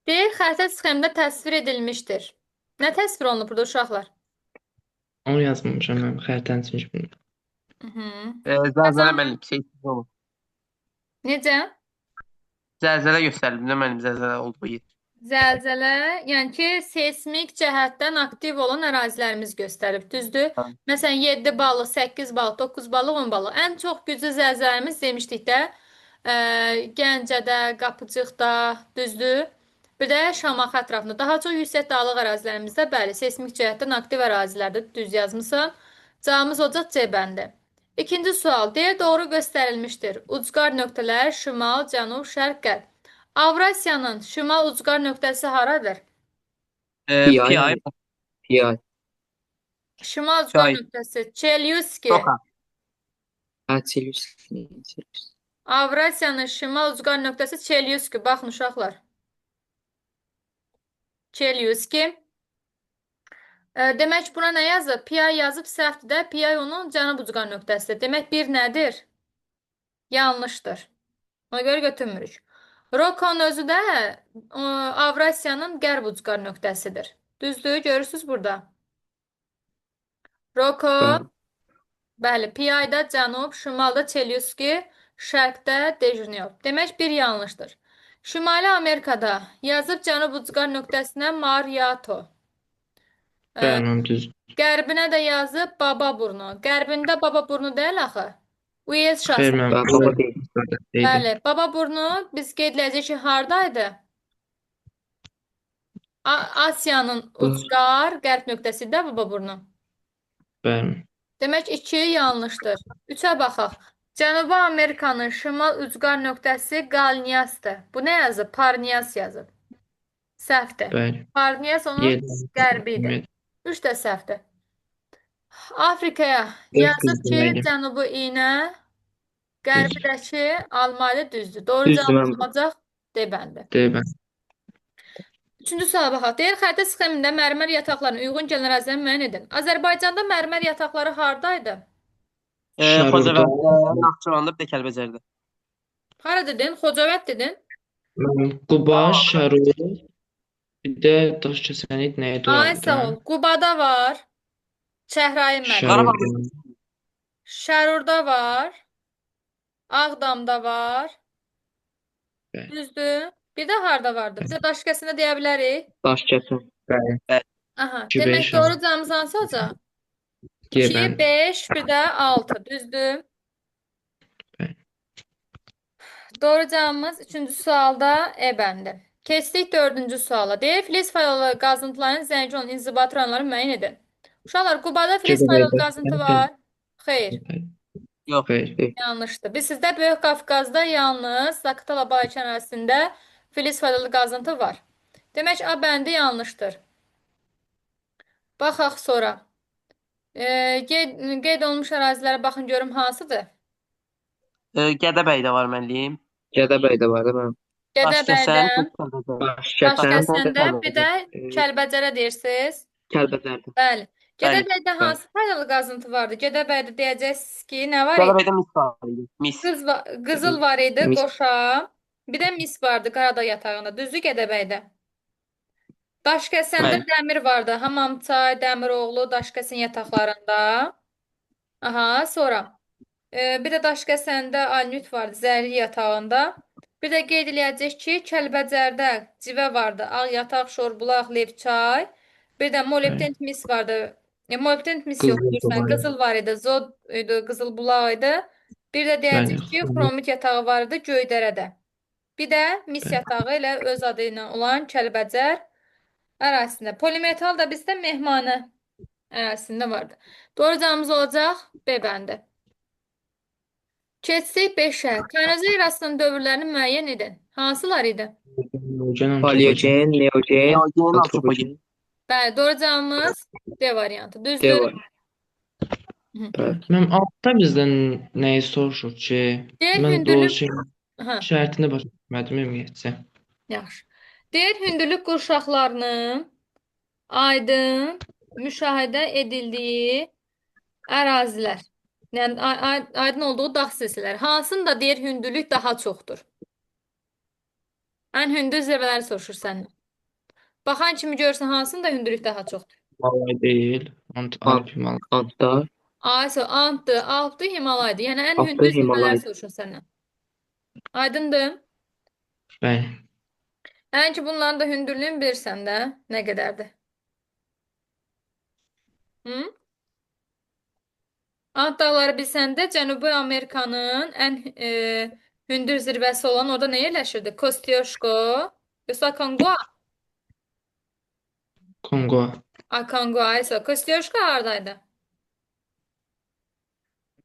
Deyir, xəritə sxemdə təsvir edilmişdir. Nə təsvir olunub burada uşaqlar? Onu yazmamışam mən xəritənin seçimində. Mhm. Zəlzələ Qazanma. mənim olur. Necə? Zəlzələ göstərildi də mənim zəlzələ olduğu yer. Zəlzələ, yəni ki, seysmik cəhətdən aktiv olan ərazilərimiz göstərib, düzdür? Hə. Məsələn, 7 ballıq, 8 ballıq, 9 ballıq, 10 ballıq. Ən çox güclü zəlzələmiz demişdik də, Gəncədə, Qapıcıqda, düzdür? Bir də Şamaxı ətrafında. Daha çox yüksək dağlıq ərazilərimizdə, bəli, seysmik cəhətdən aktiv ərazilərdə düz yazmısan. Cavabımız olacaq C bəndi. İkinci sual. Deyir, doğru göstərilmişdir. Ucqar nöqtələr şimal, cənub, şərq, qərb. Avrasiyanın şimal ucqar nöqtəsi haradır? PI, PI. Şimal ucqar çay, nöqtəsi Çelyuski. Toka. Çelius. Avrasiyanın şimal ucqar nöqtəsi Çelyuski. Baxın uşaqlar. Çelyuski. Demək buna nə yazıb? Pi yazıb səhvdir də. Pi onun cənub ucqar nöqtəsidir. Demək bir nədir? Yanlışdır. Ona görə götürmürük. Rokon özü də Avrasiyanın qərb ucqar nöqtəsidir. Düzdür? Görürsünüz burada. Roko, bəli, Pi-da cənub, şimalda Çelyuski, şərqdə Dejnyev. Demək bir yanlışdır. Şimali Amerikada yazıb cənub ucqar nöqtəsinə Mariato. Bəli, düz. Qərbinə də yazıb Bababurnu. Qərbində Bababurnu deyil axı. Uyez Xeyr, şahsı. mən baba deyildim. Bəli, Bababurnu biz qeyd edəcəyik ki, hardaydı? Asiyanın ucqar qərb nöqtəsi də Bababurnu. Bəli. Demək 2 yanlışdır. 3-ə baxaq. Cənubi Amerikanın şimal ucqar nöqtəsi Qalniyasdır. Bu nə yazıb? Parniyas yazıb. Səhvdir. Bəli. Parniyas onun qərbi idi. 3 də səhvdir. Afrikaya yazıb ki, cənubu iynə, qərbidəki almayla düzdür. Doğru cavab olacaq D bəndi. D bəndi. Üçüncü suala baxaq. Deyir, xəritə sxemində mərmər yataqlarına uyğun gələn əraziləri müəyyən edin. Azərbaycanda mərmər yataqları hardaydı? Xocavənddə, Naxçıvanda, bir də Kəlbəcərdə. Hara dedin? Xocavənd dedin? Quba, Şərur, bir də Daşkəsənid nə idi Ay sağ orada? ol. Qubada var. Çəhrayı mərmər. Şərur. Şərurda var. Ağdamda var. Bəli. Düzdür. Bir də harda vardı? Bir də Daşkəsəndə deyə bilərik. Daşkəsən. Bəli. Aha. İki, Demək beş, doğru cavabımız hansı olacaq? G 2, bəndi. 5, bir də 6. Düzdür. Bəli. Doğru cavabımız 3-cü sualda E bəndi. Keçdik 4-cü suala. Deyir, filiz faydalı qazıntıların zəngin olan inzibati rayonları müəyyən edin. Uşaqlar, Qubada filiz faydalı qazıntı var. Xeyr. Yox. Xeyr. Yanlışdır. Biz sizdə Böyük Qafqazda yalnız Zaqatala Balakən ərazisində filiz faydalı qazıntı var. Demək, A bəndi yanlışdır. Baxaq sonra. Qeyd olunmuş ərazilərə baxın görüm hansıdır? Gədəbəydə var mənliyim. Gədəbəydə var da mən. Gədəbəydə, Daşkəsəndə, bir də Kəlbəcər. Kəlbəcərə deyirsiniz. Kəlbəcərdə. Bəli. Gədəbəydə Bəli. hansı faydalı qazıntı vardı? Gədəbəydə deyəcəksiniz ki, nə var idi? Gədəbəydə mis var idi. Mis. Qızıl var idi, Mis. qoşa. Bir də mis vardı Qaradağ yatağında. Düzdür Gədəbəydə? Daşkəsəndə Bəli. dəmir vardı. Hamamçay, Dəmiroğlu, Daşkəsən yataqlarında. Aha, sonra. Bir də Daşkəsəndə Alnüt vardı, Zərli yatağında. Bir də qeyd eləyəcək ki, Kəlbəcərdə civə vardı. Ağ yataq, Şorbulaq, Levçay. Bir də molibdent mis vardı. Molibdent mis yox, bilirsən. Qızıl var idi, Zod idi, Qızıl bulaq idi. Bir də deyəcək ki, xromit yatağı var idi Göydərədə. Bir də mis yatağı ilə öz adı ilə olan Kəlbəcər ərazisində. Polimetal da bizdə Mehmanə ərazisində vardı. Doğru cavabımız olacaq B bəndi. Keçsək 5-ə. Kaynozer erasının dövrlərini müəyyən edin. Hansılar idi? Paleogen, Neogen, Antropogen. Bəli, doğru cavabımız D variantı. Düzdür. Mən altda bizdən nəyi soruşur ki, Deyir, mən hündürlük... doğru şərtini başa düşmədim ümumiyyətcə. Yaxşı. Deyir, hündürlük qurşaqlarının aydın müşahidə edildiyi ərazilər. Yəni, aydın olduğu dağ silsilələri. Hansında deyir, hündürlük daha çoxdur? Ən hündür zirvələri soruşur səndən. Baxan kimi görsən hansında hündürlük daha çoxdur? Himalay değil. Ant, Alp Himalay. Antda, Ayso, Antdır, Alpdır, Himalaydır. Yəni ən Altda hündür zirvələri Himalay. soruşur səndən. Aydındır? Bəli. Yəni ki, bunların da hündürlüyünü bilirsən də, nə qədərdir? Hı? Ant dağları bilsən də Cənubi Amerikanın ən hündür zirvəsi olan orada nə yerləşirdi? Kostyoşko, yoxsa Akongua? Kongo. Akongua, ayso. Kostyoşko haradaydı?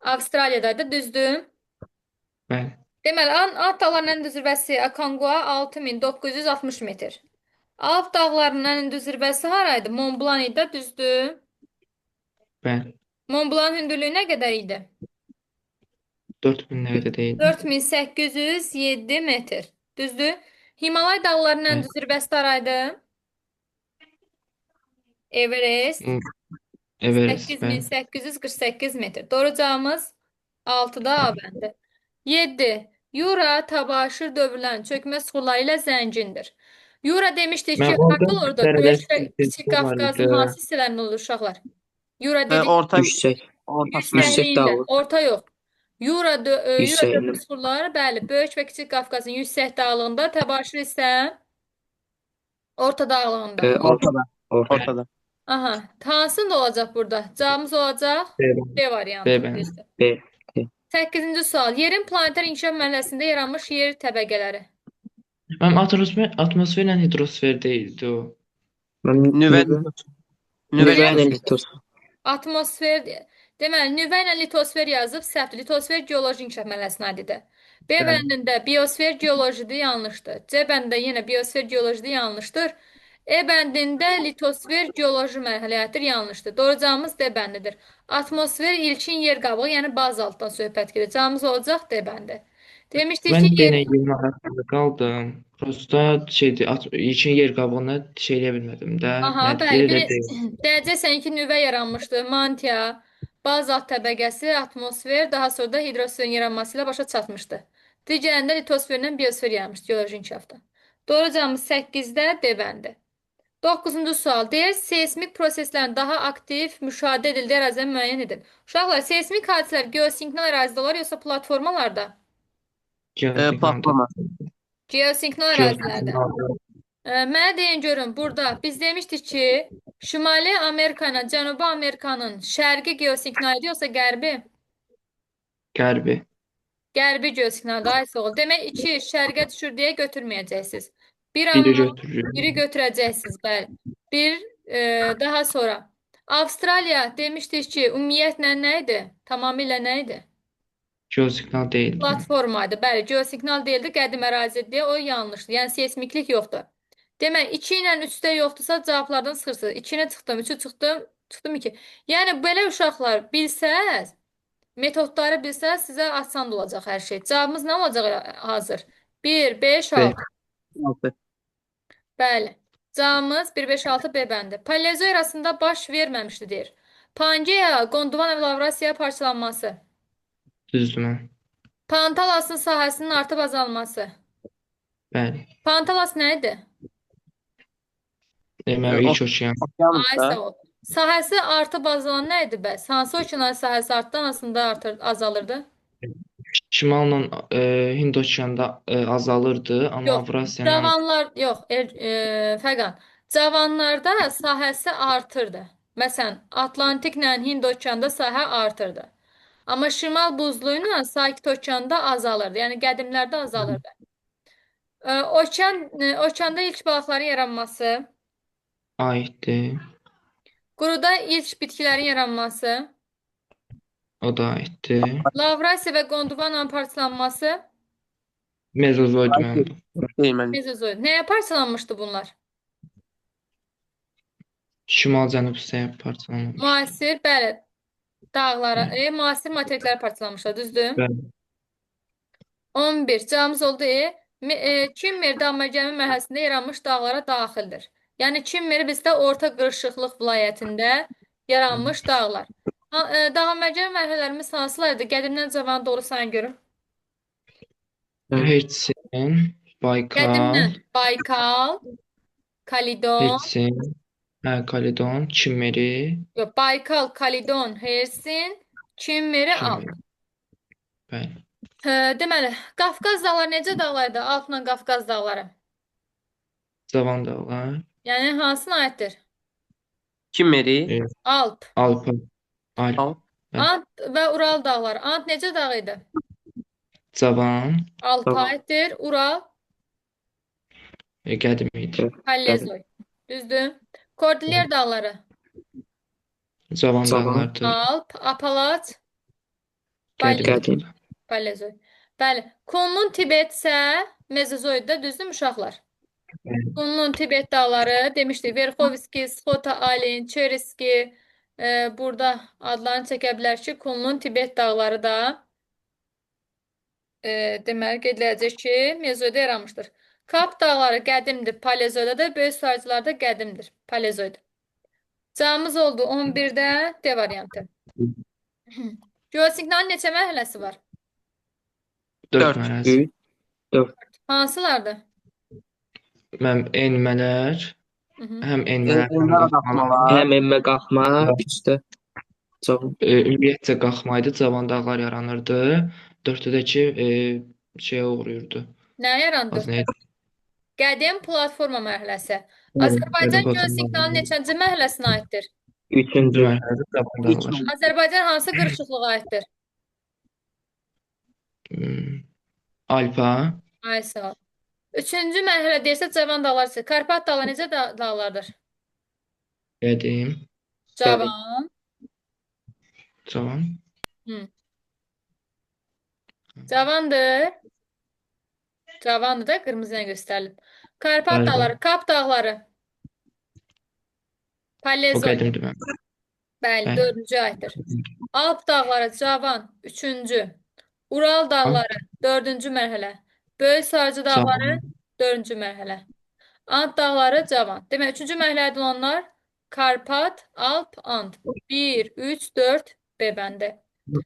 Avstraliyadaydı, düzdür? Bəli. Deməli, Ant dağlarının ən hündür zirvəsi Akongua 6960 metr. Alp dağlarının ən hündür zirvəsi haraydı? Mont Blanc idi, düzdür? Bəli. Mont Blanc'ın hündürlüyü nə qədər idi? 4000'lerde değil. 4807 metr. Düzdür? Himalay dağlarının ən Bəli. hündür zirvəsi haraydı? Everest. Everest. Bəli. 8848 metr. Doğru cavabımız 6-da A bəndi. 7. Yura təbaşir dövrülən çökmə suları ilə zəngindir. Yura demişdik ki, Ben orada haqqıl orada bir Böyük və tane Kiçik var Qafqazın idi. hansı hissələrində olur uşaqlar? Yura dedik Orta Yüksək. ortasına. Yüksək yüksəkliyində, dağlar. orta yox. Yura Yüksək. dövrü suları, bəli, Böyük və Kiçik Qafqazın yüksək dağlığında, təbaşir isə orta dağlığında. Ortada. Orta. Ortada. Aha, hansında olacaq burada? Cavabımız olacaq B variantı. B bəndi. düzdür. B. 8-ci sual. Yerin planetar inkişaf mərhələsində yaranmış yer təbəqələri. Ben atmosferle hidrosfer değildi o. Nüvə. Nüvə Nüvə. ilə litosfer. Atmosfer, deməli, nüvə ilə litosfer yazıb, səhvdir. Litosfer geoloji inkişaf mərhələsinə aiddir. B Bəli. bəndində biosfer geolojidir, yanlışdır. C bəndində yenə biosfer geolojidir, yanlışdır. E bəndində litosfer geoloji mərhələdir, yanlışdır. Doğru cavabımız D bəndidir. Atmosfer ilkin yer qabığı, yəni bazaltdan söhbət gedir. Cavabımız olacaq D bəndi. Demişdik Ben ki, de yine yerin arasında kaldım. Prosta için yer qabığını şeyleyə bilmədim də. aha, Nədir? bəli, Elə biri deyil. deyəcəksən ki, nüvə yaranmışdı, mantia, bazalt təbəqəsi, atmosfer, daha sonra da hidrosferin yaranması ilə başa çatmışdı. Digərində litosferlə biosfer yaranmışdı geoloji inkişafda. Doğru cavabımız 8-də D bəndi. 9-cu sual. Deyir, seismik proseslərin daha aktiv müşahidə edildiyi ərazidən müəyyən edin. Uşaqlar, seismik hadisələr geosinknal ərazidə olar, yoxsa platformalarda? Platforma. Geosinknal ərazilərdə. Mənə deyin görün, burada biz demişdik ki, Şimali Amerika ilə Cənubi Amerikanın şərqi geosinknal idi, yoxsa qərbi? Qərbi. Qərbi geosinknalda, ay sağ ol. Demək, 2 şərqə düşür deyə götürməyəcəksiniz. Bir Biri amma götürür. biri götürəcəksiniz, bəli. Bir, daha sonra. Avstraliya demişdik ki, ümumiyyətlə nə idi? Tamamilə nə idi? Geosignal değildi. Platformaydı. Bəli, geosignal deyildi, qədim ərazi deyə o yanlışdır. Yəni seismiklik yoxdur. Demək, 2 ilə 3-də yoxdursa cavablardan çıxırsınız. 2-nə çıxdım, 3-ü çıxdım, çıxdım 2. Yəni belə uşaqlar bilsəz, metodları bilsəz sizə asan olacaq hər şey. Cavabımız nə olacaq hazır? 1, 5, 6. 6. Bəli. Cavabımız 1, 5, 6 B bəndi. Paleozoy erasında baş verməmişdi deyir. Pangeya, Gondwana və Lavrasiya parçalanması. Düzdür mən. Pantalasın sahəsinin artıb azalması. Bəli. Pantalas nə idi? Deməli ilk okean. Ay sağ ol. Sahəsi artıb azalan nə idi bəs? Hansı okeanların sahəsi artdı, hansında azalırdı? Şimalla Hind okeanında azalırdı, amma Yox, Avrasiyanın cavanlar, yox, Fəqan. Cavanlarda sahəsi artırdı. Məsələn, Atlantiklə Hind okeanında sahə artırdı. Amma şimal buzlu ilə Sakit okeanda azalırdı. Yəni qədimlərdə azalırdı. Okeanda ilk balıqların yaranması, aiddir. quruda ilk bitkilərin yaranması, O da aiddir. Lavrasiya və Gondwananın parçalanması, Mezozoid mənim. Değil mən. Mezozoid. Nəyə parçalanmışdı bunlar? Şimal-cənub hissəyə parçalanmış. Müasir, bəli, dağlara, müasir materiklərə parçalanmışlar, düzdür? Bəli. 11. Cavabımız oldu Kimmer dağ mərkəzi mərhələsində yaranmış dağlara daxildir. Yəni Kimmer bizdə orta qırışıqlıq vilayətində yaranmış dağlar. Dağ mərkəzi mərhələlərimiz hansılardır? Qədimdən cavana doğru sayın görün. Hertsin, Baykal, Qədimdən Baykal, Kalidon. Hersin, hə, Kaledon, Çimeri, Yox, Baykal, Kalidon, Hersin, Kimmeri, Alp. Çimeri. Bəli. Deməli, Qafqaz dağları necə dağlardır? Alpla Qafqaz dağları. Cavan dağlar, Yəni hansına aiddir? Kimeri. e, Alp. Alpa, Alp, Al. bəli. Ant və Ural dağları. Ant necə dağ idi? Cavan, Alpa Tamam. aiddir. Ural, qədim idi. Pallezoy. Düzdür. Kordilyer dağları. Cavan Cavan. dağlardır, Alp, Apalat, qədim Pallezoy. idi. Pallezoy. Bəli. Kunlun Tibet isə Mezozoiddə, düzdür uşaqlar? Bəli. Kunlun Tibet dağları demişdik. Verxovski, Sxota, Alin, Çeriski burada adlarını çəkə bilər ki, Kunlun Tibet dağları da deməli qeyd ki, Mezozoiddə yaranmışdır. Kap dağları qədimdir, Paleozoyda da, böyük sayıcılarda qədimdir, Paleozoid. Cavabımız oldu 11-də D variantı. Geosiqnalın neçə mərhələsi var? 4 Dörd. mərhələsi. 3, Hansılardır? Enmələr, Hı -hı. həm enmələr, həm Enmələr, qalxmalar. qalxmalar. həm enmə qalxma, 3-də cavan. Ümumiyyətcə qalxmaydı, cavan dağlar yaranırdı. 4-dəki şeyə uğrayırdı. Nə yarandı? Az nə idi? Qədim platforma mərhələsi. Qədim Azərbaycan platforma geosiqnalın mərhələsi. neçənci mərhələsinə aiddir? 3-cü, Mərhələdə cavan dağlar. Azərbaycan hansı qırışıqlığa aiddir? Alpa, Ay sağ ol. Üçüncü mərhələ deyirsə cavan dağlar isə. Karpat dağları necə dağlardır? qədim, Cavan. cavan. Cavandır. Cavandır da qırmızı ilə göstərilib. Karpat Bəli, dağları, Kap dağları. O Palezoy. qədimdir mənim. Bəli, Bəli. dördüncü aiddir. Alp dağları, Cavan, üçüncü. Ural dağları, dördüncü mərhələ. Böyük Sarcı dağları, Cavan. dördüncü mərhələ. Ant dağları, Cavan. Demək, üçüncü mərhələdə olanlar Karpat, Alp, Ant. 1, 3, 4, B bəndi.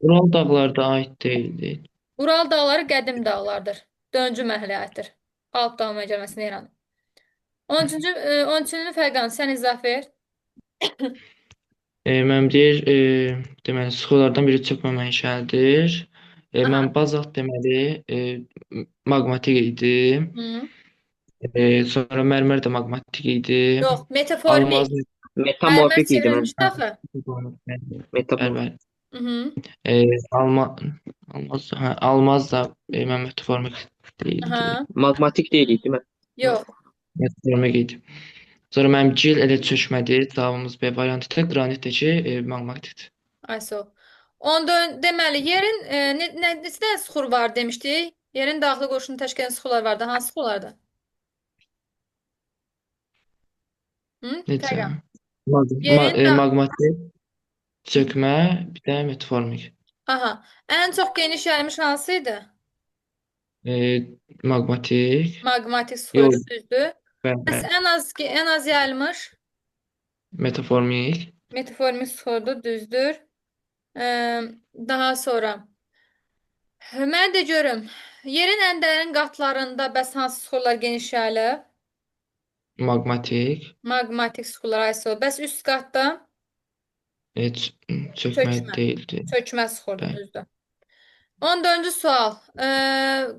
Ural dağları da aid deyildi. Ural dağları qədim dağlardır. Dördüncü mərhələyə aiddir. Alp dağına gəlməsində yaranır. 13-cü fərqanı sən izah ver. Mənim deyir, deməli, sıxılardan biri çökmə mənşəlidir. Mən bazalt deməli, maqmatik idi. Hı. Sonra mərmər də maqmatik idi. Yox, metaformik. Almaz, Mərmər metamorfik idi mən. çevrilmişdi axı. bəli, Metamorfik. bəli. Almaz da mən metaformik deyildi. Aha. Maqmatik deyil idi mən. Yox. Metaformik idi. Sonra mənim gil elə çökmədi. Cavabımız B variantıdır. Qranitdəki maqmatikdir. Ay sağ ol. Onda deməli yerin neçə dənə süxur var demişdik? Yerin daxili qoşunu təşkil edən süxurlar vardı. Hansı süxurlardır? Necə? Fərqan. Yerin da- Maqmatik, çökmə, bir də metaformik. Aha. Ən çox geniş yayılmış hansıydı? Maqmatik, Maqmatik Yox. süxurdu, düzdür. bəli, Bəs bəli. ən az yayılmış Metaformik, metaformik süxurdu, düzdür. Daha sonra mən də görüm. Yerin ən dərin qatlarında bəs hansı süxurlar geniş yayılıb? maqmatik, Maqmatik süxurlar ay sağ ol. Bəs üst qatda çökmə Çökmə. deyildi. çökmə süxurdu, Bəli. düzdür. 14-cü sual.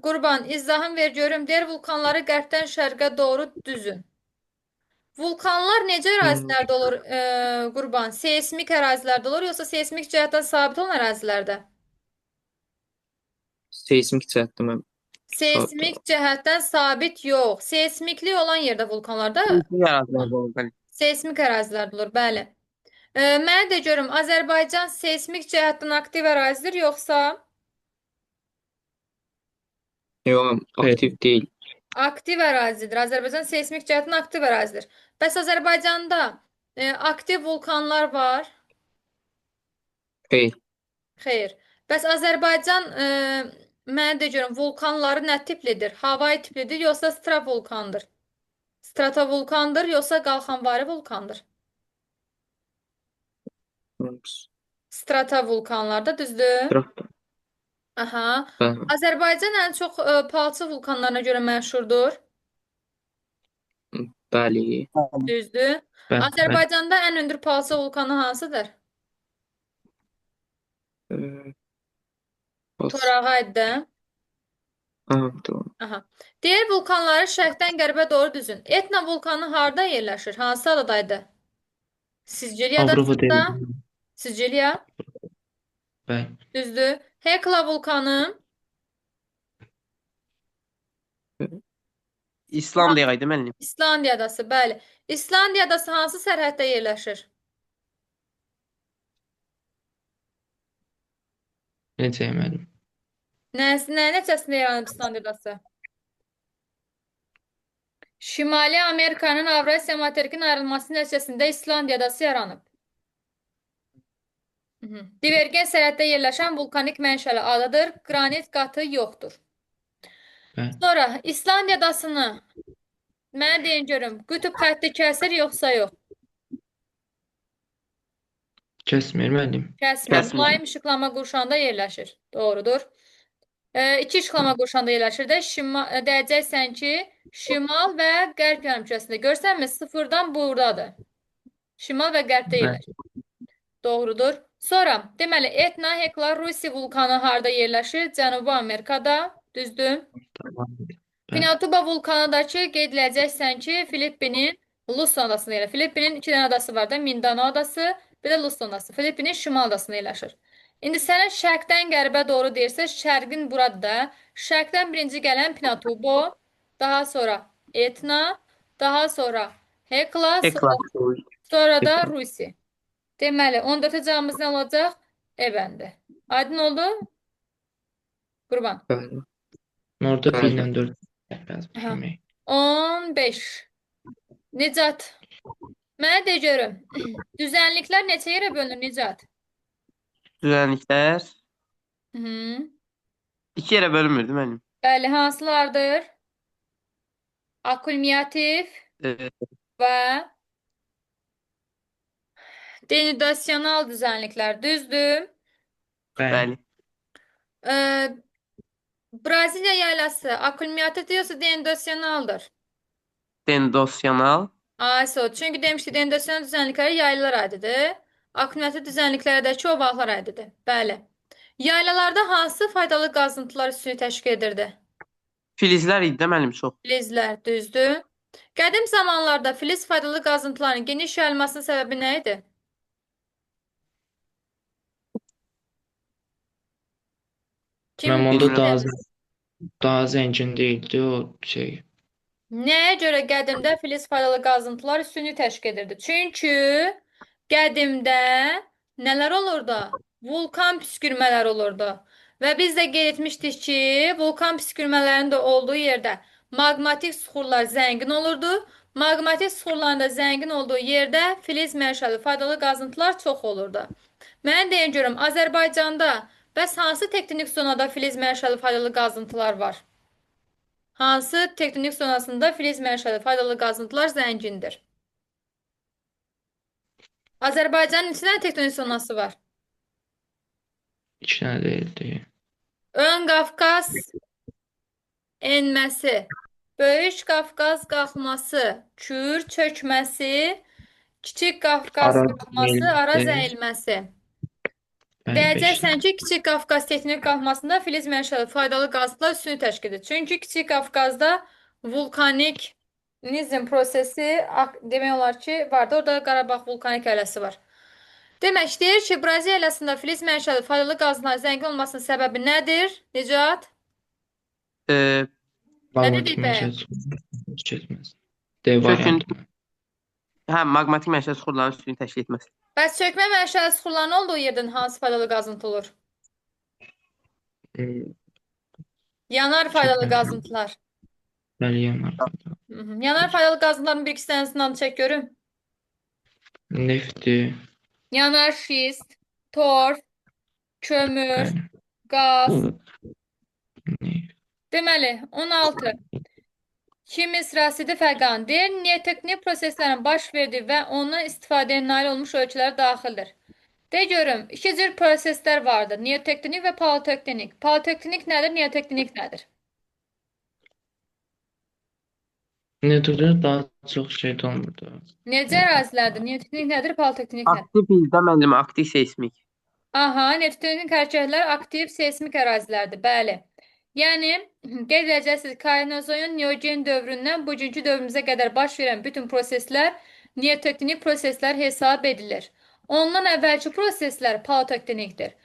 Qurban, izahın ver görüm. Deyir vulkanları qərbdən şərqə doğru düzün. Vulkanlar necə ərazilərdə olur, Qurban? Seismik ərazilərdə olur, yoxsa seismik cəhətdən sabit olan ərazilərdə? Seismik cəhətdə mən. Seismik cəhətdən sabit yox. Seismiklik olan yerdə vulkanlarda Yaradılır olur, bəli. seismik ərazilərdə olur, bəli. Mənə də görüm, Azərbaycan seismik cəhətdən aktiv ərazidir, yoxsa Yox, aktiv deyil. aktiv ərazidir. Azərbaycan seismik cəhətdən aktiv ərazidir. Bəs Azərbaycanda aktiv vulkanlar var? Xeyr. Xeyr. Bəs Azərbaycan mənə də görüm, vulkanları nə tiplidir? Havai tiplidir, yoxsa stravulkandır? Stratovulkandır, yoxsa qalxanvari vulkandır? Stratovulkanlarda, düzdür? Trafda. Aha. Bəli. Azərbaycan ən çox palçıq vulkanlarına görə məşhurdur. Bəli. Düzdür. Bəli, bəli. Azərbaycanda ən hündür palçıq vulkanı hansıdır? Ee, Bas. Torağaydı. Aha, tamam. Aha. Deyir vulkanları şərqdən qərbə doğru düzün. Etna vulkanı harda yerləşir? Hansı adadaydı? Siciliya Avropa adasında. deyil. Siciliya. Bəli. Düzdür. Hekla vulkanı İslandiya idi müəllim. İslandiya adası. Bəli. İslandiya adası hansı sərhəddə yerləşir? Necə müəllim? Nə nəticəsində yaranıb İslandiya adası? Şimali Amerikanın Avrasiya materikindən ayrılması nəticəsində İslandiya adası yaranıb. Divergen sərhəddə yerləşən vulkanik mənşəli adadır. Qranit qatı yoxdur. Bəli. Sonra İslandiya adasını mənə deyin görüm, qütb xətti kəsir yoxsa yox? Kəsmir müəllim. Kəsmir. Kəsmir. Mülayim işıqlama qurşağında yerləşir. Doğrudur. İki işıqlama qurşağında yerləşir də deyəcəksən ki, şimal və qərb yarımkürəsində. Görsənmi? Sıfırdan buradadır. Şimal və qərbdə yerləşir. Doğrudur. Sonra, deməli, Etna, Hekla, Rusi vulkanı harda yerləşir? Cənubi Amerikada. Düzdür. Tamamdır. Bəli. Pinatuba vulkanıdakı qeyd edəcəksən ki, Filippinin Luzon adasında yerləşir. Filippinin iki dənə adası var da, Mindanao adası, bir də Luzon adası. Filippinin şimal adasında yerləşir. İndi sənə şərqdən qərbə doğru deyirsə, şərqin burada. Şərqdən birinci gələn Pinatubo, daha sonra Etna, daha sonra Hekla, Hekla. sonra da Rusi. Deməli, 14 cavabımız nə olacaq? E-bəndi. Aydın oldu? Qurban. Bəli. Orada Bəli. fillə 4 yazmışam. 15. Nicat. Mənə de görüm. Düzənliklər neçə yerə bölünür Nicat? Düzənliklər Hı. 2 yerə bölünmürdü müəllim. Bəli, hansılardır? Akumulyativ Ee, və denidasional düzənliklər. Düzdür. Bəli. Bəli. Braziliya yaylası akumulyativ yoxsa denidasionaldır? Dendosyanal. Ayso. Çünki demişdik denidasional düzənlikləri yaylalar adıdır. Akumulyativ düzənliklərdəki ovallar adıdır. Bəli. Yaylalarda hansı faydalı qazıntılar üstünü təşkil edirdi? Filizlər idi də müəllim çox. Filizlər, düzdür. Qədim zamanlarda filiz faydalı qazıntıların geniş yayılmasının səbəbi nə idi? Mən onda bilmirəm. daha zəngin değildi o şey. Nəyə görə qədimdə filiz faydalı qazıntılar üstünlük təşkil edirdi? Çünki qədimdə nələr olurdu? Vulkan püskürmələr olurdu. Və biz də qeyd etmişdik ki, vulkan püskürmələrinin də olduğu yerdə maqmatik suxurlar zəngin olurdu. Maqmatik suxurların da zəngin olduğu yerdə filiz mənşəli faydalı qazıntılar çox olurdu. Mən deyin görüm, Azərbaycanda bəs hansı tektonik zonada filiz mənşəli faydalı qazıntılar var? Hansı tektonik zonasında filiz mənşəli faydalı qazıntılar zəngindir? Azərbaycanın neçə dənə tektonik zonası var? 2 dənə değildi. Ön Qafqaz enməsi, Böyük Qafqaz qalxması, Kür çökməsi, Kiçik Qafqaz Araz qalxması, Araz əyilməsi. əyilməsi. Bəli, Deyəcəksən ki, Kiçik Qafqaz tektonik qalxmasında filiz mənşəli faydalı qazıntılar üstünlük təşkil edir. Çünki Kiçik Qafqazda vulkanikizm prosesi demək olar ki, vardı. Orada Qarabağ vulkanik ailəsi var. Demək deyir ki, Braziliya ailəsində filiz mənşəli faydalı qazıntılar zəngin olmasının səbəbi nədir? Necat? Ee, Maqmatik dedik bəyəm? mənşəli çəkməz. D Çöküntü. variantı. maqmatik mənşəli suxurların üstünlüyü təşkil etməsi. Bəs çökmə mənşəli suxurların olduğu yerdən hansı faydalı qazıntı olur? Hmm, Yanar faydalı Çökmə. qazıntılar. Bəli, yanar. Yanar faydalı qazıntıların bir iki dənəsinin adını çək görüm. Nefti. Yanar şist, torf, kömür, Bəli. qaz. Neft. Deməli, 16. Kimis rasidi fəqan deyir, neotektonik proseslərin baş verdiyi və ondan istifadəyə nail olmuş ölkələr daxildir. De görüm, iki cür proseslər vardır. Neotektonik və paleotektonik. Paleotektonik nədir, neotektonik nədir? Nötrdə daha çox şey olmurdu. Necə ərazilərdir? Neotektonik nədir? Paleotektonik nədir? Aktiv bizdə müəllim, aktiv seysmik. Aha, neotektonik hərəkətlər aktiv seysmik ərazilərdir. Bəli. Yəni qeyd edəcəksiniz, Kainozoikin Neogen dövründən bugünkü dövrümüzə qədər baş verən bütün proseslər neotektonik proseslər hesab edilir. Ondan əvvəlki proseslər paleotektonikdir.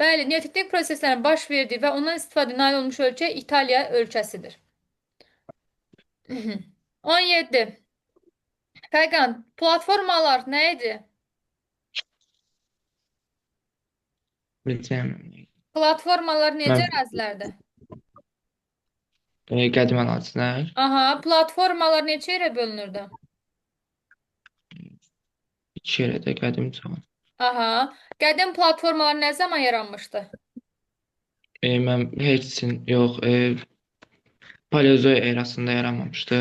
Bəli, neotektonik proseslərin baş verdiyi və ondan istifadə nail olmuş ölkə İtaliya ölkəsidir. 17. Fərqan, platformalar nə idi? Biləcəm. Platformalar necə Mən ərazilərdir? qədim ərazilər Aha, platformalar neçə yerə bölünürdü? 2 yerə də qədim zaman. Aha, qədim platformalar nə zaman yaranmışdı? Mən heç üçün yox, Paleozoy erasında yaranmamışdı.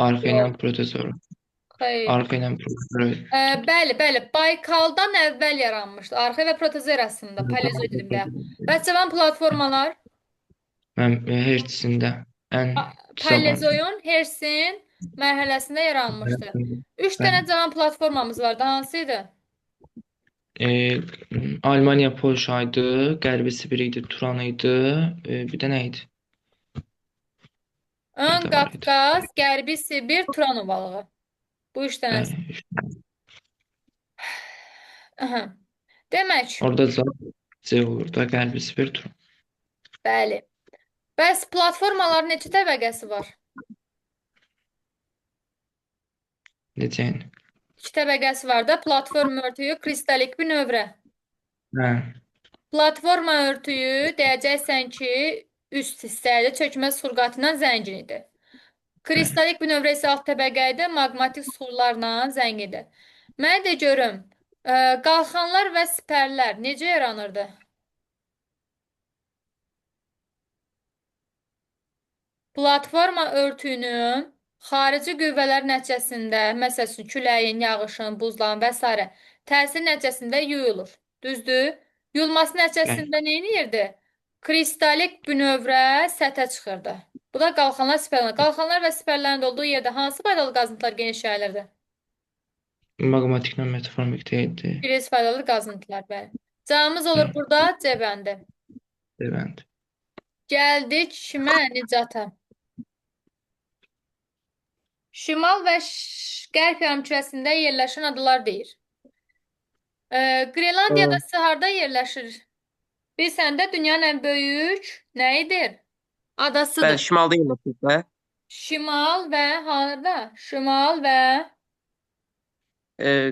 Arxa ilə Yox. protozor. Xeyr. Arxa ilə protozor. Bəli, bəli. Baykaldan əvvəl yaranmışdı. Arxa və protozor arasında. Paleozoy dedim də. Bəs cavan platformalar Mən Hertzində ən cavan. Paleozoyun Hersin mərhələsində yaranmışdı. 3 dənə cavan platformamız vardı. Hansı idi? Almaniya Polşa idi, Qərbi Sibir idi, Turan idi, bir də nə idi? Ön Bir də var idi. Qafqaz, Qərbi Sibir, Turan ovalığı. Bu 3 dənəsi. Bəli. Aha. Demək, Orada C olur da, Qərbi Sibir, Turan. bəli. Bəs platformaların neçə təbəqəsi var? Necə yəni? 2 təbəqəsi var da. Platform örtüyü, kristalik bünövrə. Hə, Platforma örtüyü deyəcəksən ki, üst hissədə çökmə surqatı ilə zəngin idi. Kristalik bünövrə isə alt təbəqə idi, maqmatik suxurlarla zəngindir. Mənə də görüm, qalxanlar və sipərlər necə yaranırdı? Platforma örtüyünün xarici qüvvələr nəticəsində, məsəl üçün küləyin, yağışın, buzlağın və s. təsir nəticəsində yuyulur. Düzdür? Yuyulması nəticəsində nə edirdi? Kristalik bünövrə səthə çıxırdı. Bu da qalxanlar, sipərlər. Qalxanlar və sipərlərin olduğu yerdə hansı faydalı qazıntılar geniş yayılırdı? maqmatiklə metaformik deyildi. Birisi faydalı qazıntılar, bəli. Cavabımız olur burada C bəndi. Deməndi. Gəldik kimə? Nicata. Şimal və qərb yarımkürəsində yerləşən adalar deyir. Qrenlandiya adası harda yerləşir? Bilsən də dünyanın ən böyük nə edir? Adasıdır. Bəli, şimalda yerləşir də. Şimal və harda? Şimal və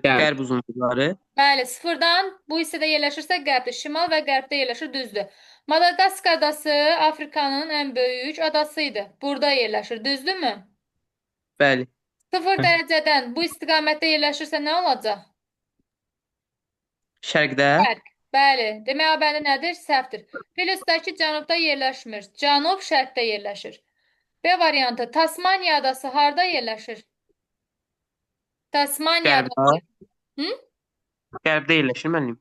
Qərb uzunluqları. bəli, sıfırdan bu hissədə yerləşirsə qərbdə, şimal və qərbdə yerləşir, düzdür. Madaqaskar adası Afrikanın ən böyük adası idi. Burada yerləşir, düzdürmü? Bəli. 0 dərəcədən bu istiqamətdə yerləşirsə nə olacaq? Şərqdə. Şərq. Bəli. Demək, A bəndi nədir? Səhvdir. Velosdakı cənubda yerləşmir. Cənub şərqdə yerləşir. B variantı. Tasmaniya adası harda yerləşir? Tasmaniya Qərbdə. adası. Hı? Qərbdə yerləşir müəllim.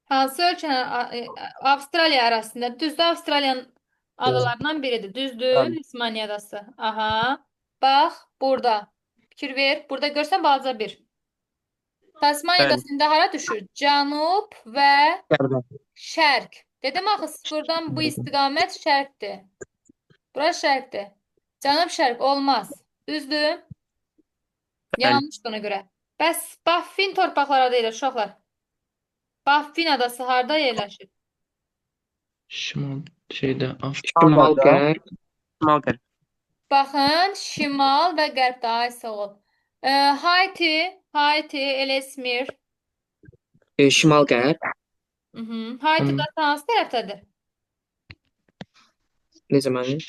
Hansı ölkənin Avstraliya arasında? Düzdür, Avstraliyanın adalarından biridir. Düzdür, Tasmaniya adası. Aha. Bax, burada. Fikir ver. Burada görsən balaca bir. Tasmaniya Bəli. adasında hara düşür? Cənub və Qərbə. şərq. Dedim axı sıfırdan bu istiqamət şərqdir. Bura şərqdir. Cənub şərq olmaz. Düzdür? Yanlış buna görə. Bəs Baffin torpaqları deyil uşaqlar. Baffin adası harda yerləşir? Şimal şeydə Şimal qərb. Şimal qərb. Baxın, şimal və qərbdə. Ay sağ ol. Haiti, Ellesmere. Şimal qərb. Haiti adası hansı tərəfdədir? Necə mənim?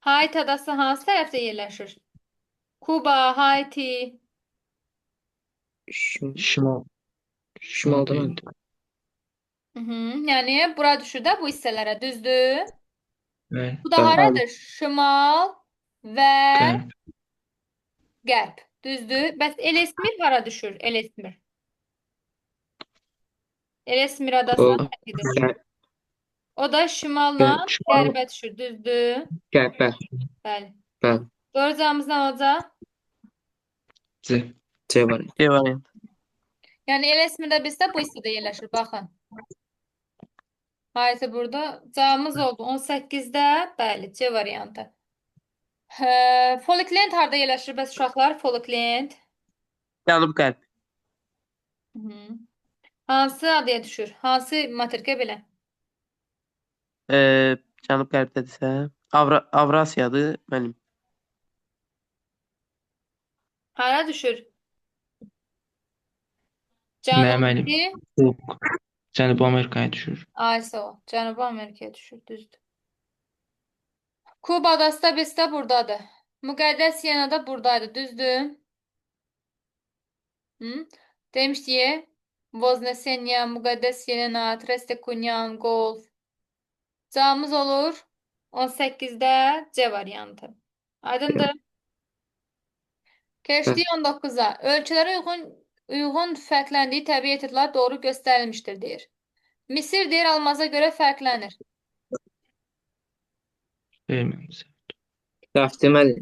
Haiti adası hansı tərəfdə yerləşir? Kuba, Haiti. şimal. Şimalda deyildi. mənim. Yəni bura düşür də bu hissələrə, düzdür? Bəli. Bu da haradır? Şimal və Qərb. qərb. Düzdür? Bəs Ellesmere hara düşür? Ellesmere adasına O- nədir? Qərb. O da şimalla Şimal qərbə düşür, düzdür? Qərb. Bəli. Bəli. Bəli. Doğru cavabımız nə olacaq? C. C variantı. C variantı. Yəni el ismində bizdə bu hissədə yerləşir. Baxın. Hayıtı burada. Cavabımız oldu 18-də. Bəli, C variantı. Folklend harda yerləşir bəs uşaqlar? Folklend. Cənub-qərb. Hı. Hansı adaya düşür? Hansı materikə belə? Cənub-qərbdədirsə, Avrasiyadır mənim. Hara düşür? Nə mənim? Cənubi. Yox. Cənubi Amerikaya düşür. Ay sağ ol. Cənubi Amerikaya düşür, düzdür. Kuba adası da bizdə buradadır. Müqəddəs Yena da buradaydı, düzdür? Hı? Demişdik, Voznesenia, Müqəddəs Yelena, Trestekunyan, Golf. Cavabımız olur 18-də C variantı. Aydındır. Keçdik 19-a. Ölçülərə uyğun fərqləndiyi təbii etiraflar doğru göstərilmişdir, deyir. Misir deyir, almaza görə fərqlənir. Verməmsə. Səhv deməli.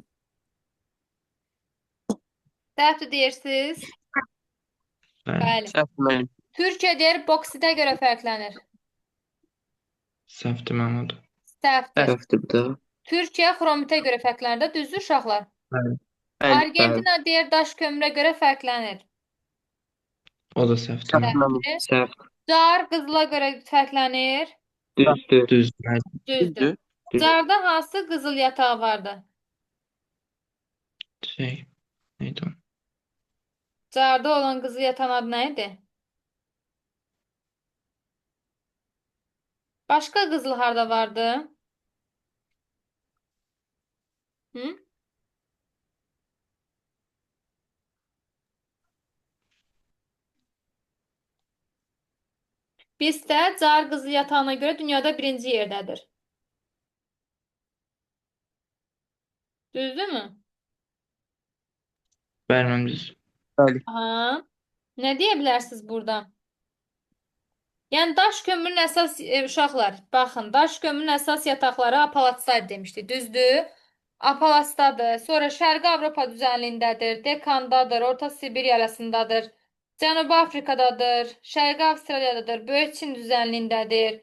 Səhvdir deyirsiniz. Bəli. Bəli. Səhv mənim. Türkiyə deyir, boksidə görə fərqlənir. Səhv deməm odur. Səhvdir. Səhvdir bu da. Türkiyə xromitə görə fərqlənir də, düzdür uşaqlar? Bəli. Bəli. Argentina deyir, daş kömürə görə fərqlənir. O da səhv Səhv deməm. mənim. Səhvdir. Səhv. Car qızıla görə fərqlənir. Düzdür. Düz. Bəli. Düzdür. Düz. Carda hansı qızıl yatağı vardı? Neydi o? Carda olan qızıl yatağın adı nə idi? Başqa qızıl harda vardı? Hı? Bizdə car qızıl yatağına görə dünyada birinci yerdədir. Düzdürmü? Verməm düz. Bəli. Aha. Nə deyə bilərsiniz burada? Yəni daş kömürün əsas uşaqlar, baxın, daş kömürün əsas yataqları Apalatsaydı demişdik, düzdür? Apalatsdadır, sonra Şərqi Avropa düzənliyindədir, Dekandadır, Orta Sibir yalasındadır, Cənubi Afrikadadır, Şərqi Avstraliyadadır, Böyük Çin düzənliyindədir.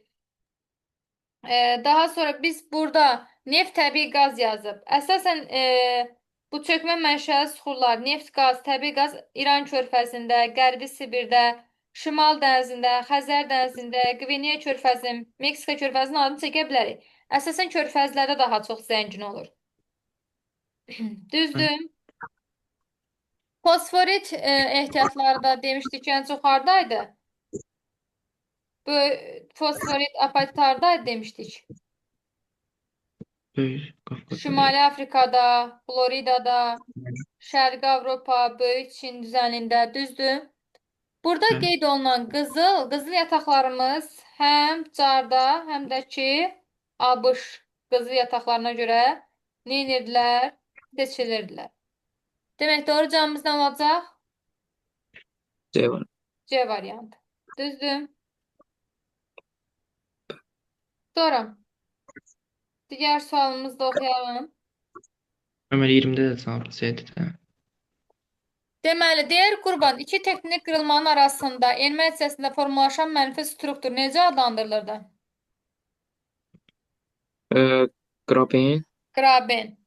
Daha sonra biz burada neft, təbii qaz yazıb. Əsasən bu çökmə mənşəli suxurlar, neft, qaz, təbii qaz İran körfəzində, Qərbi Sibirdə, Şimal dənizində, Xəzər dənizində, Qvineya körfəzinin, Meksika körfəzinin adını çəkə bilərik. Əsasən körfəzlərdə daha çox zəngin olur. Düzdür. Fosforit ehtiyatları da demişdik ki, ən çox hardaydı? Bu fosforit apatit hardaydı demişdik. Böyük Qafqazda. Şimali Afrikada, Floridada, Şərqi Avropa, Böyük Çin düzənliyində, düzdür? Burada Bəli. qeyd olunan qızıl yataqlarımız həm Carda, həm də ki ABŞ qızıl yataqlarına görə nə edirdilər? Seçilirdilər. Demək, doğru cavabımız nə olacaq? C variantı. C variantı. Düzdür? Sonra digər sualımızı da oxuyalım. Ömər 20-də də cavab C-dir də. Deməli, deyər Qurban, iki tektonik qırılmanın arasında enmə nəticəsində formalaşan mənfi struktur necə adlandırılırdı? Graben. Graben.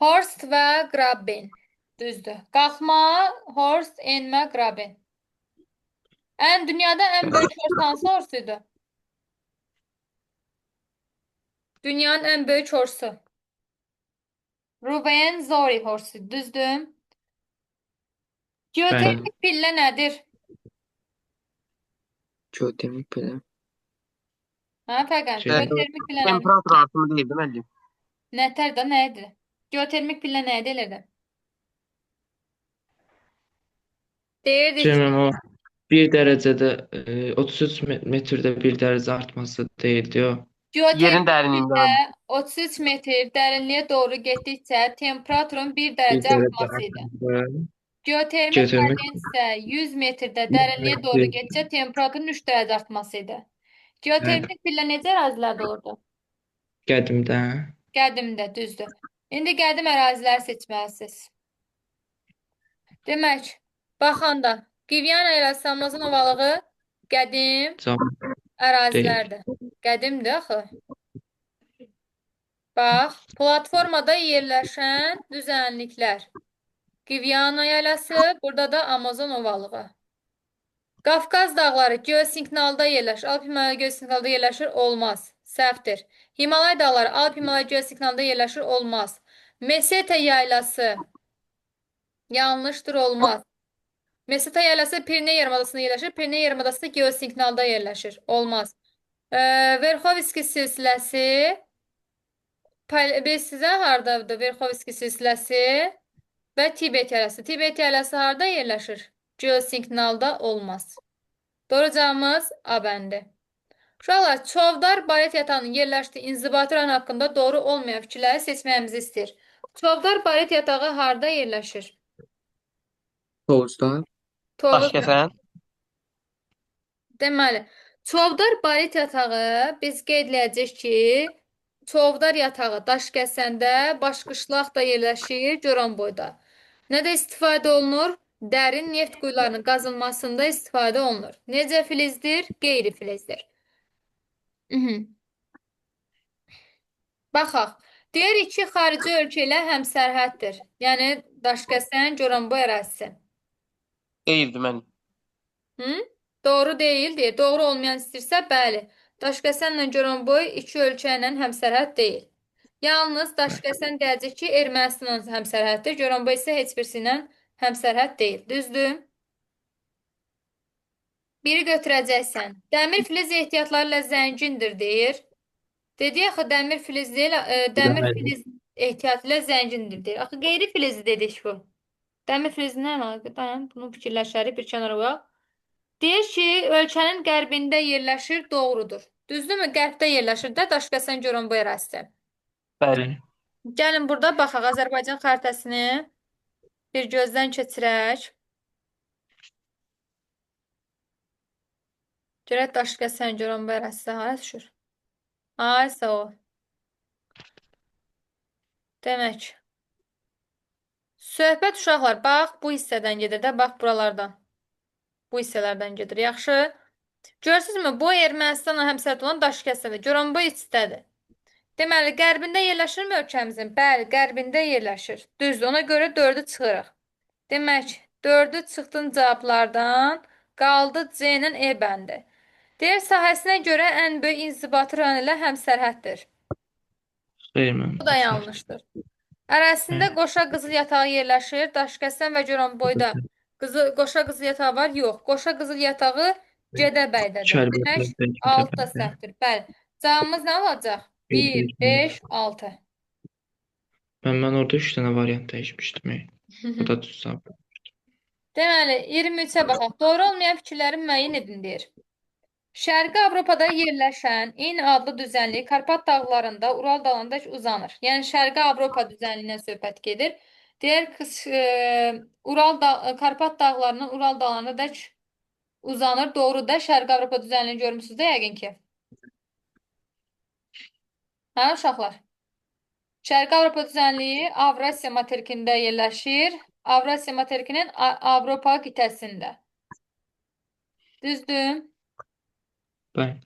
Horst və Graben. Düzdür. Qalxma, Horst, enmə, Graben. Dünyada ən böyük horst hansı horst idi? Dünyanın ən böyük horstu. Ruwenzori horstu. Düzdür. Geotermik pillə nədir? Geotermik pillə. Hə, Fəqən, Şey- geotermik pillə nədir? Temperatur artımı deyildi müəllim. Nətər də nə idi? Geotermik pillə nə edirdi? Deyirdik ki, Cəməm o 1 dərəcədə 33 metrdə 1 dərəcə artması deyildi o. Yerin geotermik dərinliyində. pillə 33 metr dərinliyə doğru getdikcə temperaturun 1 dərəcə artması idi. Geotermik Geotermik- variant isə 100 metrdə dərinliyə doğru getcə temperaturun 3 dərəcə artması idi. Bəli. Geotermik pillə necə ərazilərdə olurdu? Qədimdə. Qədimdə, düzdür. İndi qədim ərazilər seçməlisiniz. Demək, baxanda Qiviyana ilə Amazon ovalığı qədim Cavab deyil. ərazilərdir. Qədimdir axı. Bax, platformada yerləşən düzənliklər. Qiviyana yaylası, burada da Amazon ovalığı. Qafqaz dağları geosinknalda yerləşir. Alp-Himalaya geosinknalda yerləşir, olmaz. Səhvdir. Himalay dağları Alp-Himalaya geosinknalda yerləşir, olmaz. Meseta yaylası yanlışdır, olmaz. Meseta yaylası Pirene yarımadasında yerləşir. Pirene yarımadası da geosinknalda yerləşir, olmaz. Verxovski silsiləsi sizə hardadır Verxovski silsiləsi və Tibet yaylası. Tibet yaylası harda yerləşir? Geosinknalda olmaz. Doğru cavabımız A bəndi. Uşaqlar, Çovdar balet yatağının yerləşdiyi inzibati rayon haqqında doğru olmayan fikirləri seçməyimizi istəyir. Çovdar balet yatağı harda yerləşir? Tovuzlar. Tovuz. Daşkəsən. Deməli, Çovdar balet yatağı biz qeyd edəcəyik ki, Çovdar yatağı Daşkəsəndə, Başqışlaq da yerləşir, Goranboyda. Nədə istifadə olunur? Dərin neft quyularının qazılmasında istifadə olunur. Necə filizdir? Qeyri-filizdir. Baxaq. Deyirik ki, xarici ölkə ilə həmsərhəddir. Yəni, Daşkəsən, Goranboy ərazisi. Qeyirdir mənim. Doğru deyil, deyir. Doğru olmayan istəyirsə, bəli. Daşkəsənlə Goranboy iki ölkə ilə həmsərhəd deyil. Yalnız Daşkəsən deyəcək ki, Ermənistanla həmsərhəddir. Goranboy isə heç birisi ilə həmsərhəd deyil. Düzdür? Biri götürəcəksən. Dəmir filiz ehtiyatları ilə zəngindir, deyir. Dedi axı, dəmir filiz deyil, dəmir filiz ehtiyatı ilə zəngindir, deyir. Axı, qeyri-filizli dedik bu. Dəmir filizi nə əlaqə? Dayan, bunu fikirləşərik, bir kənara qoyaq. Deyir ki, ölkənin qərbində yerləşir, doğrudur. Düzdürmü? Qərbdə yerləşir də Daşkəsən Goranboy ərazisi. Bəli. Gəlin burada baxaq Azərbaycan xəritəsini bir gözdən keçirək. Görək Daşkəsən Goranboy ərazisi hara düşür? Ay, sağ ol. Demək. Söhbət uşaqlar, bax bu hissədən gedir də, bax buralardan. Bu hissələrdən gedir. Yaxşı. Görürsünüzmü? Bu Ermənistanla həmsərhəd olan Daşkəsəndir. Goranboy içdədir. Deməli, qərbində yerləşirmi ölkəmizin? Bəli, qərbində yerləşir. Düzdür, ona görə 4-ü çıxırıq. Demək, 4-ü çıxdın cavablardan, qaldı C ilə E bəndi. Deyir, sahəsinə görə ən böyük inzibati rayon ilə həmsərhəddir. Xeyr, mən. Bu da yanlışdır. Ərazisində Qoşa Qızıl yatağı yerləşir. Daşkəsən və Goranboyda Qoşa Qızıl yatağı var? Yox. Qoşa Qızıl yatağı Gədəbəydədir. Demək, 6 da səhvdir. Bəli. Cavabımız nə olacaq? 1, 5, 6. Mən orada 3 dənə variant dəyişmişdim. O da tutsam. Deməli, 23-ə baxaq. Doğru olmayan fikirləri müəyyən edin, deyir. Şərqi Avropada yerləşən eyni adlı düzənlik Karpat dağlarında, Ural dağlarında uzanır. Yəni, Şərqi Avropa düzənliyindən söhbət gedir. Deyir, Karpat dağlarının Ural dağlarında da uzanır. Doğru da Şərqi Avropa düzənliyini görmüsünüz də yəqin ki. Hə, uşaqlar? Şərqi Avropa düzənliyi Avrasiya materikində yerləşir. Avrasiya materikinin Avropa qitəsində. Düzdür? Bəli.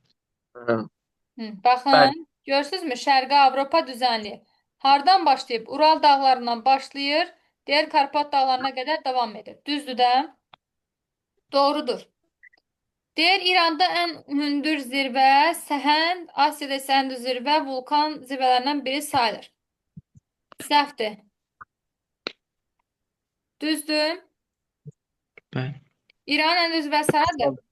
Baxın, görürsünüzmü? Şərqi Avropa düzənliyi. Hardan başlayıb? Ural dağlarından başlayır. Deyər Karpat dağlarına qədər davam edir. Düzdür də? Doğrudur. Deyir, İranda ən hündür zirvə Səhənd, Asiyada isə ən hündür zirvə vulkan zirvələrindən biri sayılır. Səhvdir. Düzdür? Bəli. İranın ən hündür zirvəsi haradır?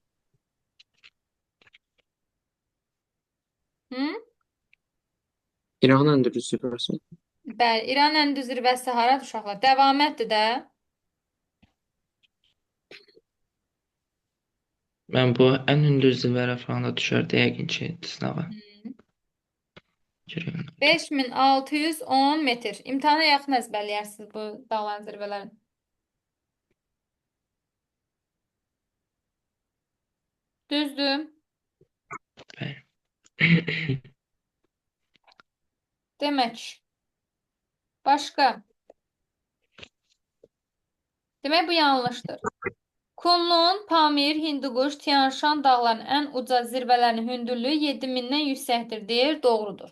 İranın ən dürüst zirvəsi. Bəli, İranın ən hündür zirvəsi haradır uşaqlar? Dəvamətdir də. Mən bu ən hündür zirvələrə falan da düşərdi yəqin ki, sınava. 5610 metr. İmtahana yaxın əzbərləyərsiniz bu dağların zirvələrini. Düzdür. Bəli. Demək, başqa. Demək, bu yanlışdır. Kunlun, Pamir, Hindukuş, Tian Şan dağlarının ən uca zirvələrinin hündürlüyü 7000-dən yüksəkdir, deyir, doğrudur.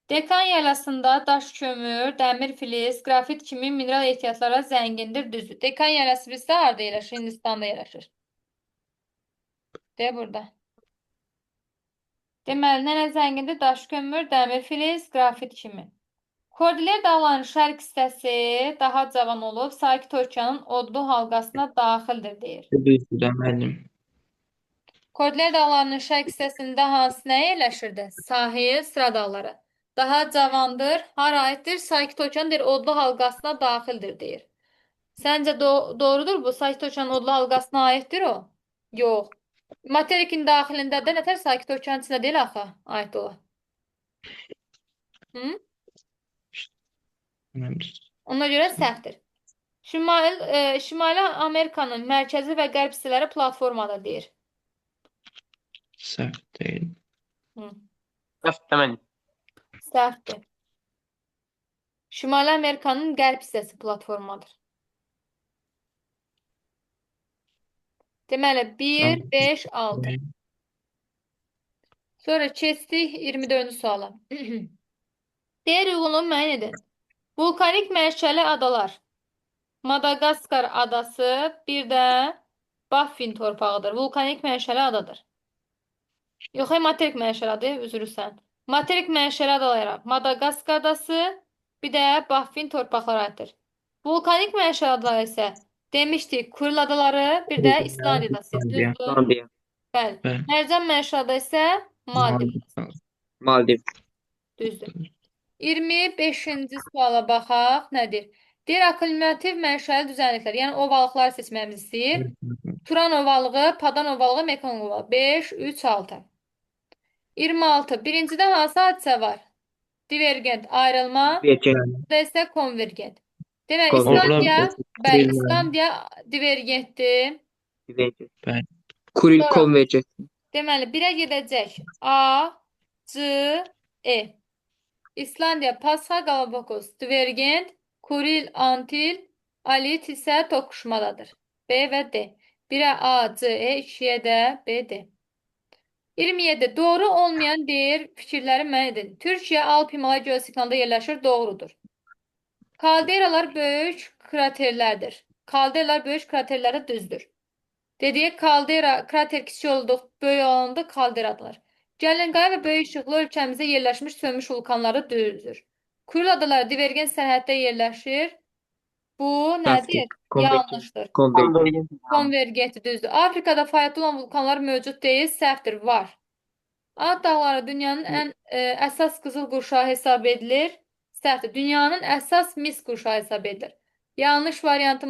Dekan yaylasında daş kömür, dəmir filiz, qrafit kimi mineral ehtiyatlara zəngindir, düzdür. Dekan yaylası bizdə harada yerləşir? Hindistanda yerləşir. De burada. Deməli, nənə zəngindir? Daş kömür, dəmir filiz, qrafit kimi. Kordilyer dağlarının şərq hissəsi daha cavan olub, Sakit Okeanın odlu halqasına daxildir, deyir. Düzdür də müəllim. Kordilyer dağlarının şərq hissəsində hansı nə yerləşirdi? Sahil, sıra dağları. Daha cavandır, hara aiddir? Sakit Okean deyir, odlu halqasına daxildir, deyir. Səncə doğrudur bu? Sakit Okeanın odlu halqasına aiddir o? Yox. Materikin daxilindədir, nətər Sakit Okeanın içində deyil axı, aid ola. Hı? Ona görə səhvdir. Şimali Amerikanın mərkəzi və qərb hissələri platformadır, deyir. Səhv deyil. Səhvdir müəllim. Səhvdir. Şimali Amerikanın qərb hissəsi platformadır. Deməli, 1, 5, 6. Sonra keçdik 24-cü suala. Deyir, uyğunluğu müəyyən edin. Vulkanik mənşəli adalar. Madagaskar adası, bir də Baffin torpağıdır. Vulkanik mənşəli adadır. Yox, materik mənşəli adı, üzrsən. Materik mənşəli adalara Madagaskar adası, bir də Baffin torpaqları aiddir. Vulkanik mənşəli adalar isə demişdik, Kuril adaları, bir də İslandiya adası. Düzdür? İslandiya. Bəli. Bəli. Mərcan mənşəli ada isə Maldiv. Maldiv. Düzdür. 25-ci suala baxaq. Nədir? Deyir, akkumulyativ mənşəli düzənliklər. Yəni, ovalıqları seçməyimiz istəyir. Turan ovalığı, Padan ovalığı, Mekong ovalığı. 5, 3, 6. 26. Birincidə hansı hadisə var? Divergent, ayrılma. Da isə konvergent. Demək, İslandiya, bəli, İslandiya divergentdir. Bəli. Kuril Sonra. konvergent. Deməli, 1-ə gedəcək. A, C, E. İslandiya, Pasxa, Galapagos, divergent, Kuril, Antil, Alit isə toqquşmadadır. B və D. 1-ə A, C, E, 2-yə də B, D. 27. Doğru olmayan deyir, fikirləri müəyyən edin. Türkiyə, Alp, Himalay göl siqnalında yerləşir, doğrudur. Kalderalar böyük kraterlərdir. Kalderalar böyük kraterlərdə düzdür. Dediyi kaldera, krater kiçik olduq, böyük olanda kaldera adlanır. Gəlinqaya və böyük işıqlı ölkəmizdə yerləşmiş sönmüş vulkanları düzdür. Kuril adaları divergent sərhəddə yerləşir. Bu nədir? Yanlışdır. Konvergent düzdür. Afrikada fəaliyyətdə olan vulkanlar mövcud deyil, səhvdir, var. Alp dağları dünyanın ən əsas qızıl qurşağı hesab edilir. Səhvdir. Dünyanın əsas mis qurşağı hesab edilir. Yanlış variantımız